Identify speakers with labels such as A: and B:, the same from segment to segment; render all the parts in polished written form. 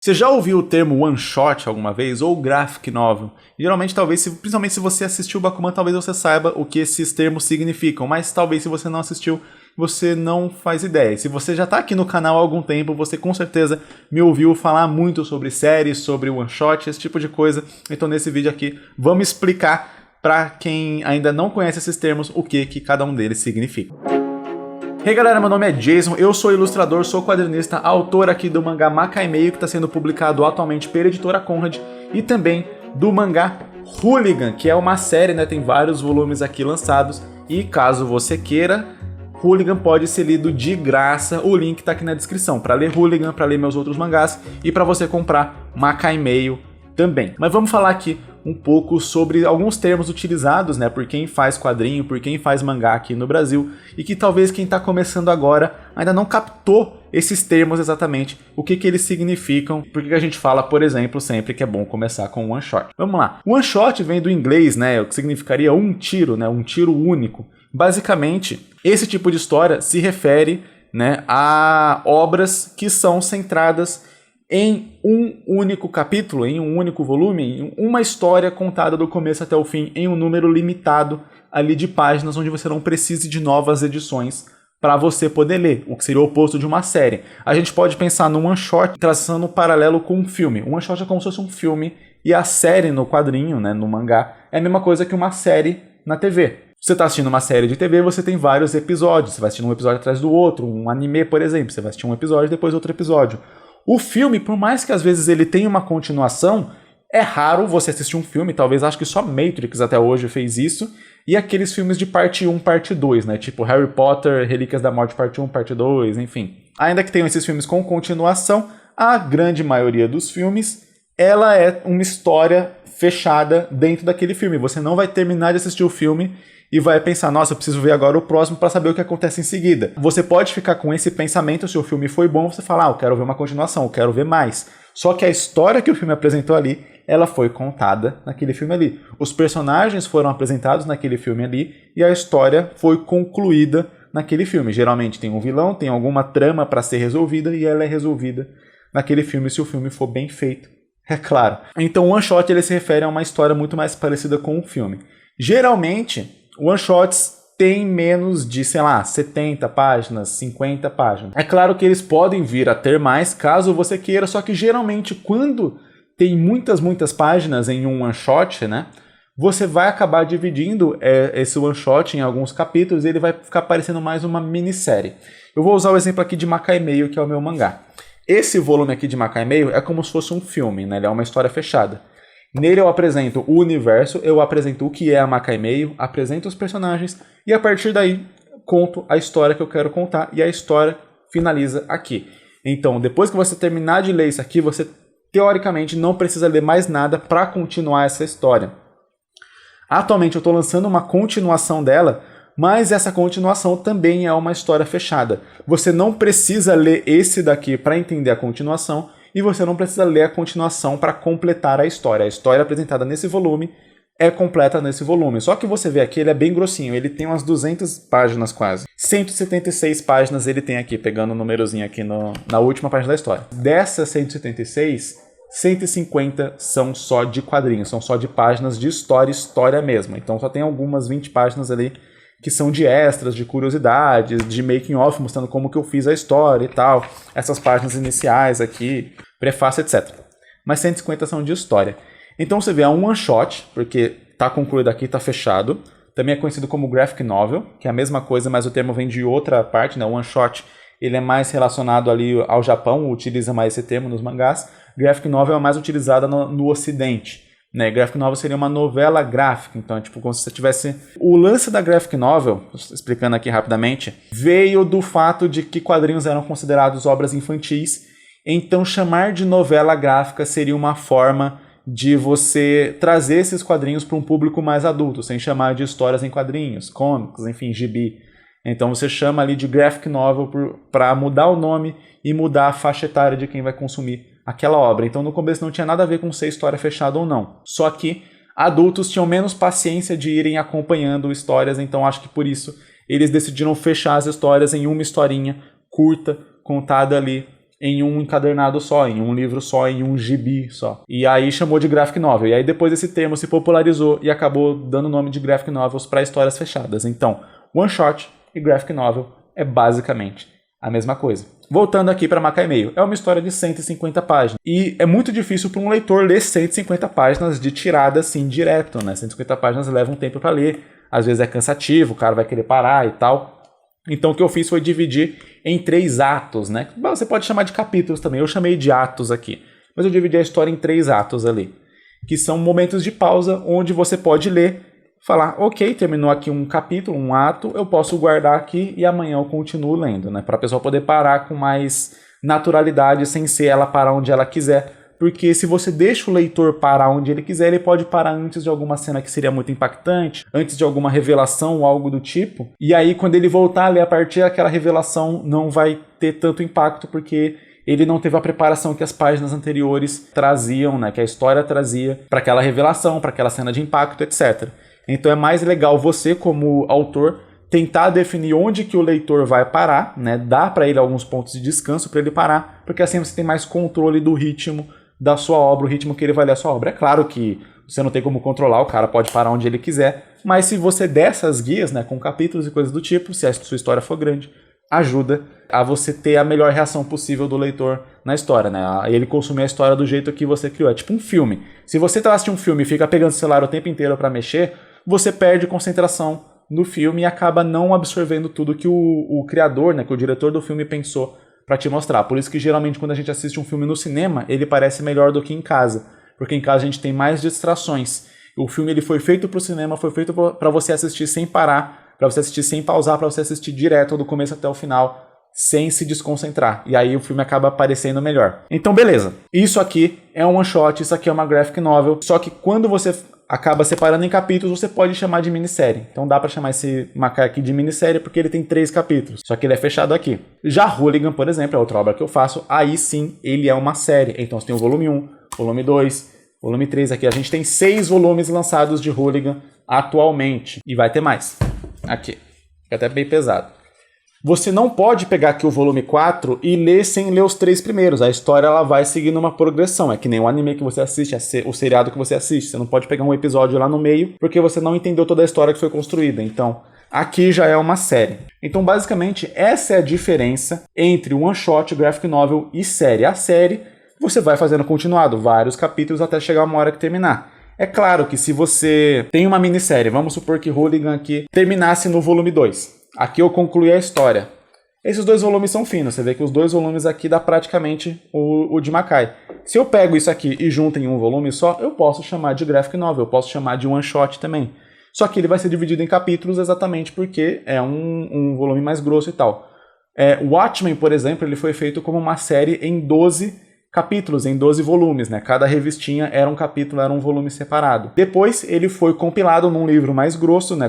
A: Você já ouviu o termo one shot alguma vez? Ou graphic novel? Geralmente, talvez, principalmente se você assistiu o Bakuman, talvez você saiba o que esses termos significam. Mas talvez se você não assistiu, você não faz ideia. Se você já está aqui no canal há algum tempo, você com certeza me ouviu falar muito sobre séries, sobre one shot, esse tipo de coisa. Então nesse vídeo aqui, vamos explicar para quem ainda não conhece esses termos o que cada um deles significa. Hey galera, meu nome é Jason, eu sou ilustrador, sou quadrinista, autor aqui do mangá Makaimei, que está sendo publicado atualmente pela editora Conrad, e também do mangá Hooligan, que é uma série, né, tem vários volumes aqui lançados, e caso você queira, Hooligan pode ser lido de graça, o link está aqui na descrição, para ler Hooligan, para ler meus outros mangás, e para você comprar Makaimei também. Mas vamos falar aqui um pouco sobre alguns termos utilizados, né, por quem faz quadrinho, por quem faz mangá aqui no Brasil, e que talvez quem está começando agora ainda não captou esses termos exatamente, o que eles significam, por que a gente fala, por exemplo, sempre que é bom começar com one shot. Vamos lá. One shot vem do inglês, né, o que significaria um tiro, né, um tiro único. Basicamente, esse tipo de história se refere, né, a obras que são centradas em um único capítulo, em um único volume, em uma história contada do começo até o fim, em um número limitado ali de páginas, onde você não precise de novas edições para você poder ler, o que seria o oposto de uma série. A gente pode pensar num one shot traçando um paralelo com um filme. Um one shot é como se fosse um filme, e a série no quadrinho, né, no mangá, é a mesma coisa que uma série na TV. Você está assistindo uma série de TV, você tem vários episódios, você vai assistindo um episódio atrás do outro, um anime, por exemplo, você vai assistir um episódio e depois outro episódio. O filme, por mais que às vezes ele tenha uma continuação, é raro você assistir um filme, talvez acho que só Matrix até hoje fez isso, e aqueles filmes de parte 1, parte 2, né? Tipo Harry Potter, Relíquias da Morte parte 1, parte 2, enfim. Ainda que tenham esses filmes com continuação, a grande maioria dos filmes, ela é uma história fechada dentro daquele filme. Você não vai terminar de assistir o filme e vai pensar, nossa, eu preciso ver agora o próximo para saber o que acontece em seguida. Você pode ficar com esse pensamento, se o filme foi bom, você fala, eu quero ver uma continuação, eu quero ver mais. Só que a história que o filme apresentou ali, ela foi contada naquele filme ali. Os personagens foram apresentados naquele filme ali e a história foi concluída naquele filme. Geralmente tem um vilão, tem alguma trama para ser resolvida e ela é resolvida naquele filme se o filme for bem feito, é claro. Então o one shot ele se refere a uma história muito mais parecida com o filme. Geralmente, one-shots têm menos de, sei lá, 70 páginas, 50 páginas. É claro que eles podem vir a ter mais, caso você queira, só que geralmente quando tem muitas páginas em um one-shot, né, você vai acabar dividindo esse one-shot em alguns capítulos e ele vai ficar parecendo mais uma minissérie. Eu vou usar o exemplo aqui de Makaimei, que é o meu mangá. Esse volume aqui de Makaimei é como se fosse um filme, né, ele é uma história fechada. Nele eu apresento o universo, eu apresento o que é a Makaimei, apresento os personagens e a partir daí conto a história que eu quero contar e a história finaliza aqui. Então, depois que você terminar de ler isso aqui, você teoricamente não precisa ler mais nada para continuar essa história. Atualmente eu estou lançando uma continuação dela, mas essa continuação também é uma história fechada. Você não precisa ler esse daqui para entender a continuação, e você não precisa ler a continuação para completar a história. A história apresentada nesse volume é completa nesse volume. Só que você vê aqui, ele é bem grossinho, ele tem umas 200 páginas quase. 176 páginas ele tem aqui, pegando o númerozinho aqui na última página da história. Dessas 176, 150 são só de quadrinhos, são só de páginas de história mesmo. Então só tem algumas 20 páginas ali que são de extras, de curiosidades, de making of, mostrando como que eu fiz a história e tal. Essas páginas iniciais aqui, prefácio, etc. Mas 150 são de história. Então você vê, é um one shot, porque tá concluído aqui, tá fechado. Também é conhecido como graphic novel, que é a mesma coisa, mas o termo vem de outra parte, né? O one shot, ele é mais relacionado ali ao Japão, utiliza mais esse termo nos mangás. Graphic novel é mais utilizada no Ocidente. Né, graphic novel seria uma novela gráfica, então é tipo como se você tivesse... O lance da graphic novel, explicando aqui rapidamente, veio do fato de que quadrinhos eram considerados obras infantis, então chamar de novela gráfica seria uma forma de você trazer esses quadrinhos para um público mais adulto, sem chamar de histórias em quadrinhos, comics, enfim, gibi. Então você chama ali de graphic novel para mudar o nome e mudar a faixa etária de quem vai consumir aquela obra. Então no começo não tinha nada a ver com ser história fechada ou não. Só que adultos tinham menos paciência de irem acompanhando histórias, então acho que por isso eles decidiram fechar as histórias em uma historinha curta, contada ali em um encadernado só, em um livro só, em um gibi só. E aí chamou de graphic novel. E aí depois esse termo se popularizou e acabou dando o nome de graphic novels para histórias fechadas. Então, one shot e graphic novel é basicamente a mesma coisa. Voltando aqui para Makai Meio, é uma história de 150 páginas. E é muito difícil para um leitor ler 150 páginas de tirada assim direto, né? 150 páginas leva um tempo para ler, às vezes é cansativo, o cara vai querer parar e tal. Então o que eu fiz foi dividir em 3 atos, né? Você pode chamar de capítulos também, eu chamei de atos aqui. Mas eu dividi a história em 3 atos ali, que são momentos de pausa onde você pode ler, falar, ok, terminou aqui um capítulo, um ato, eu posso guardar aqui e amanhã eu continuo lendo, né? Para a pessoa poder parar com mais naturalidade, sem ser ela parar onde ela quiser. Porque se você deixa o leitor parar onde ele quiser, ele pode parar antes de alguma cena que seria muito impactante, antes de alguma revelação ou algo do tipo. E aí, quando ele voltar a ler a partir daquela revelação, não vai ter tanto impacto, porque ele não teve a preparação que as páginas anteriores traziam, né, que a história trazia para aquela revelação, para aquela cena de impacto, etc. Então é mais legal você, como autor, tentar definir onde que o leitor vai parar, né, dar para ele alguns pontos de descanso para ele parar, porque assim você tem mais controle do ritmo da sua obra, o ritmo que ele vai ler a sua obra. É claro que você não tem como controlar, o cara pode parar onde ele quiser, mas se você der essas guias, né, com capítulos e coisas do tipo, se a sua história for grande, ajuda a você ter a melhor reação possível do leitor na história, né? Ele consumir a história do jeito que você criou. É tipo um filme. Se você tá assistindo um filme e fica pegando o celular o tempo inteiro para mexer, você perde concentração no filme e acaba não absorvendo tudo que o criador, né, que o diretor do filme pensou para te mostrar. Por isso que geralmente quando a gente assiste um filme no cinema, ele parece melhor do que em casa, porque em casa a gente tem mais distrações. O filme ele foi feito para o cinema, foi feito para você assistir sem parar, para você assistir sem pausar, para você assistir direto do começo até o final, sem se desconcentrar. E aí o filme acaba parecendo melhor. Então beleza, isso aqui é um one shot, isso aqui é uma graphic novel, só que quando você acaba separando em capítulos, você pode chamar de minissérie. Então dá para chamar esse Makai aqui de minissérie porque ele tem 3 capítulos. Só que ele é fechado aqui. Já Hooligan, por exemplo, é outra obra que eu faço. Aí sim, ele é uma série. Então você tem o volume 1, volume 2, volume 3 aqui. A gente tem 6 volumes lançados de Hooligan atualmente. E vai ter mais. Aqui. Fica até bem pesado. Você não pode pegar aqui o volume 4 e ler sem ler os 3 primeiros. A história ela vai seguindo uma progressão. É que nem o anime que você assiste, o seriado que você assiste. Você não pode pegar um episódio lá no meio porque você não entendeu toda a história que foi construída. Então, aqui já é uma série. Então, basicamente, essa é a diferença entre one shot, graphic novel e série. A série, você vai fazendo continuado, vários capítulos até chegar uma hora que terminar. É claro que se você tem uma minissérie, vamos supor que Hooligan aqui terminasse no volume 2. Aqui eu concluí a história. Esses 2 volumes são finos. Você vê que os 2 volumes aqui dá praticamente o de Makai. Se eu pego isso aqui e junto em um volume só, eu posso chamar de graphic novel, eu posso chamar de one shot também. Só que ele vai ser dividido em capítulos exatamente porque é um volume mais grosso e tal. Watchmen, por exemplo, ele foi feito como uma série em 12 capítulos, em 12 volumes, né? Cada revistinha era um capítulo, era um volume separado. Depois ele foi compilado num livro mais grosso, né?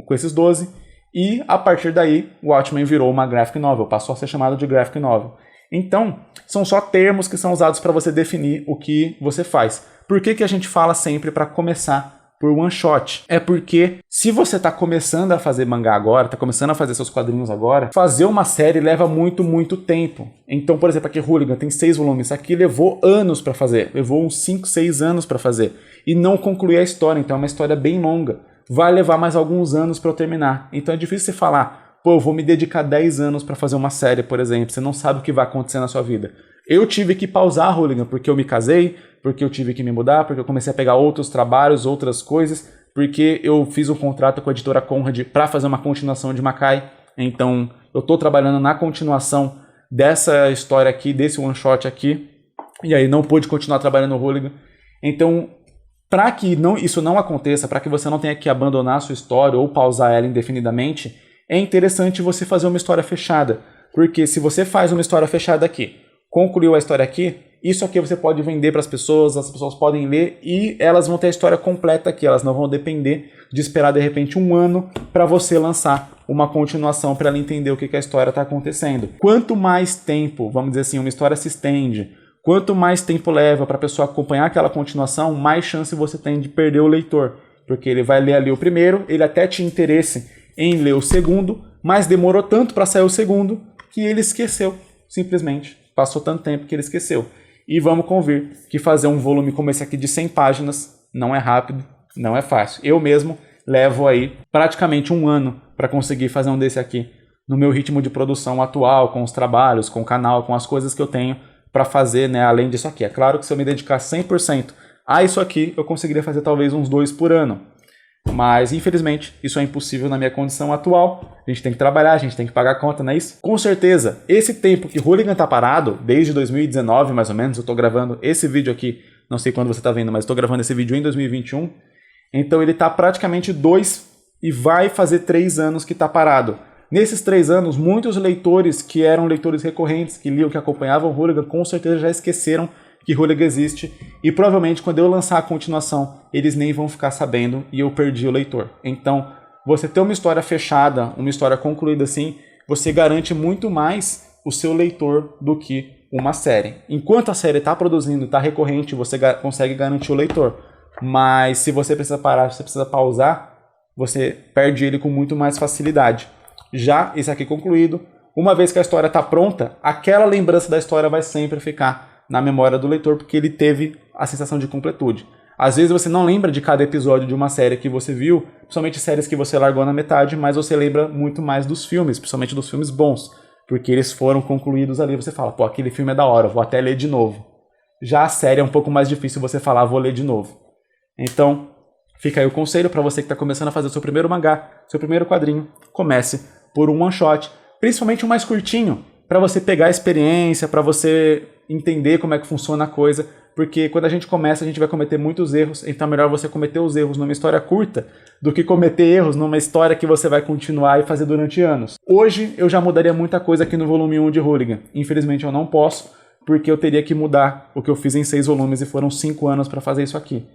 A: Com esses 12. E, a partir daí, o Watchmen virou uma graphic novel, passou a ser chamado de graphic novel. Então, são só termos que são usados para você definir o que você faz. Por que a gente fala sempre para começar por one shot? É porque se você está começando a fazer mangá agora, está começando a fazer seus quadrinhos agora, fazer uma série leva muito, muito tempo. Então, por exemplo, aqui Hooligan tem 6 volumes, aqui levou anos para fazer, levou uns 5, 6 anos para fazer. E não concluir a história, então é uma história bem longa. Vai levar mais alguns anos para eu terminar. Então é difícil você falar, pô, eu vou me dedicar 10 anos para fazer uma série, por exemplo. Você não sabe o que vai acontecer na sua vida. Eu tive que pausar a Hooligan porque eu me casei, porque eu tive que me mudar, porque eu comecei a pegar outros trabalhos, outras coisas, porque eu fiz um contrato com a editora Conrad para fazer uma continuação de Makai. Então eu estou trabalhando na continuação dessa história aqui, desse one shot aqui, e aí não pude continuar trabalhando no Hooligan. Então, para que isso não aconteça, para que você não tenha que abandonar a sua história ou pausar ela indefinidamente, é interessante você fazer uma história fechada. Porque se você faz uma história fechada aqui, concluiu a história aqui, isso aqui você pode vender para as pessoas podem ler e elas vão ter a história completa aqui. Elas não vão depender de esperar, de repente, um ano para você lançar uma continuação para ela entender o que a história está acontecendo. Quanto mais tempo, vamos dizer assim, uma história se estende, quanto mais tempo leva para a pessoa acompanhar aquela continuação, mais chance você tem de perder o leitor. Porque ele vai ler ali o primeiro, ele até tinha interesse em ler o segundo, mas demorou tanto para sair o segundo que ele esqueceu, simplesmente, passou tanto tempo que ele esqueceu. E vamos convir que fazer um volume como esse aqui de 100 páginas não é rápido, não é fácil. Eu mesmo levo aí praticamente 1 ano para conseguir fazer um desse aqui no meu ritmo de produção atual, com os trabalhos, com o canal, com as coisas que eu tenho para fazer, né, além disso aqui. É claro que se eu me dedicar 100% a isso aqui, eu conseguiria fazer talvez uns 2 por ano. Mas, infelizmente, isso é impossível na minha condição atual. A gente tem que trabalhar, a gente tem que pagar a conta, não é isso? Com certeza, esse tempo que Hooligan tá parado, desde 2019 mais ou menos, eu tô gravando esse vídeo aqui, não sei quando você tá vendo, mas eu tô gravando esse vídeo em 2021. Então ele tá praticamente 2 e vai fazer 3 anos que tá parado. Nesses 3 anos, muitos leitores que eram leitores recorrentes, que liam, que acompanhavam o Hooligan, com certeza já esqueceram que Hooligan existe, e provavelmente quando eu lançar a continuação, eles nem vão ficar sabendo e eu perdi o leitor. Então, você ter uma história fechada, uma história concluída assim, você garante muito mais o seu leitor do que uma série. Enquanto a série está produzindo, está recorrente, você consegue garantir o leitor. Mas se você precisa parar, se você precisa pausar, você perde ele com muito mais facilidade. Já esse aqui concluído, uma vez que a história está pronta, aquela lembrança da história vai sempre ficar na memória do leitor, porque ele teve a sensação de completude. Às vezes você não lembra de cada episódio de uma série que você viu, principalmente séries que você largou na metade, mas você lembra muito mais dos filmes, principalmente dos filmes bons, porque eles foram concluídos ali, você fala, pô, aquele filme é da hora, vou até ler de novo. Já a série é um pouco mais difícil você falar, vou ler de novo. Então, fica aí o conselho para você que está começando a fazer o seu primeiro mangá, seu primeiro quadrinho, comece por um one shot, principalmente um mais curtinho, para você pegar a experiência, para você entender como é que funciona a coisa, porque quando a gente começa, a gente vai cometer muitos erros, então é melhor você cometer os erros numa história curta do que cometer erros numa história que você vai continuar e fazer durante anos. Hoje, eu já mudaria muita coisa aqui no volume 1 de Hooligan. Infelizmente, eu não posso, porque eu teria que mudar o que eu fiz em 6 volumes e foram 5 anos para fazer isso aqui.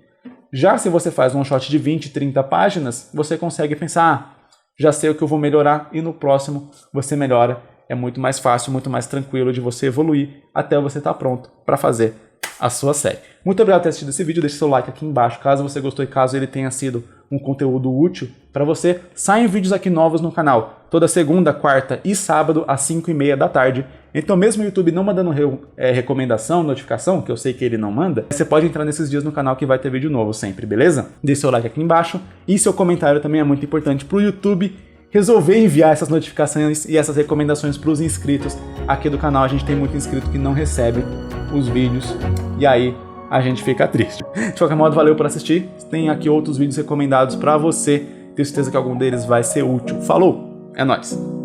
A: Já se você faz um shot de 20, 30 páginas, você consegue pensar, já sei o que eu vou melhorar e no próximo você melhora. É muito mais fácil, muito mais tranquilo de você evoluir até você estar pronto para fazer a sua série. Muito obrigado por ter assistido esse vídeo, deixe seu like aqui embaixo caso você gostou e caso ele tenha sido um conteúdo útil para você. Saem vídeos aqui novos no canal, toda segunda, quarta e sábado às 5h30 da tarde. Então mesmo o YouTube não mandando recomendação, notificação, que eu sei que ele não manda, você pode entrar nesses dias no canal que vai ter vídeo novo sempre, beleza? Deixe seu like aqui embaixo e seu comentário também é muito importante para o YouTube resolver enviar essas notificações e essas recomendações para os inscritos aqui do canal. A gente tem muito inscrito que não recebe os vídeos e aí a gente fica triste. De qualquer modo, valeu por assistir. Tem aqui outros vídeos recomendados para você. Tenho certeza que algum deles vai ser útil. Falou! É nóis!